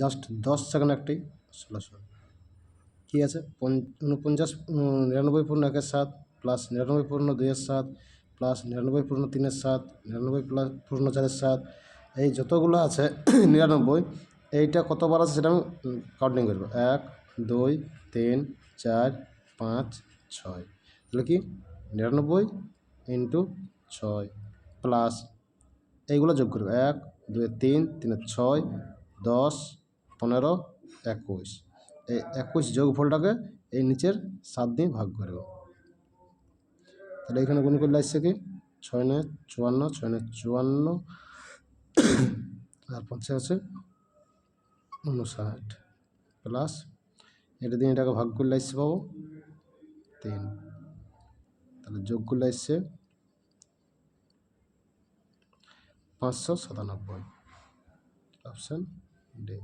Just 10 second একটি solution কী আছে 99 × 1 = 7 plus 99 × 2 = 7 plus 99 × 3 = 7 99 + 4 = 7 এই যতগুলো আছে 99 এইটা কতবার আছে সেটা আমি কাউন্টিং করবো 1 2 3 4 5 6 তাহলে কি 99 × 6 প্লাস এইগুলো যোগ করবে 1 2 3 3 6 10 15 21 এই 21 যোগফলটাকে এই নিচের 7 দিয়ে ভাগ করব তাহলে এখানে গুণ করলে আসছে কি 6 9 54 6 9 54 আর 5 আছে 59 প্লাস এটা দিয়ে এটাকে ভাগ করলে আসছে পাবো 3 তাহলে যোগ করলে আসছে 597 অপশান ডি।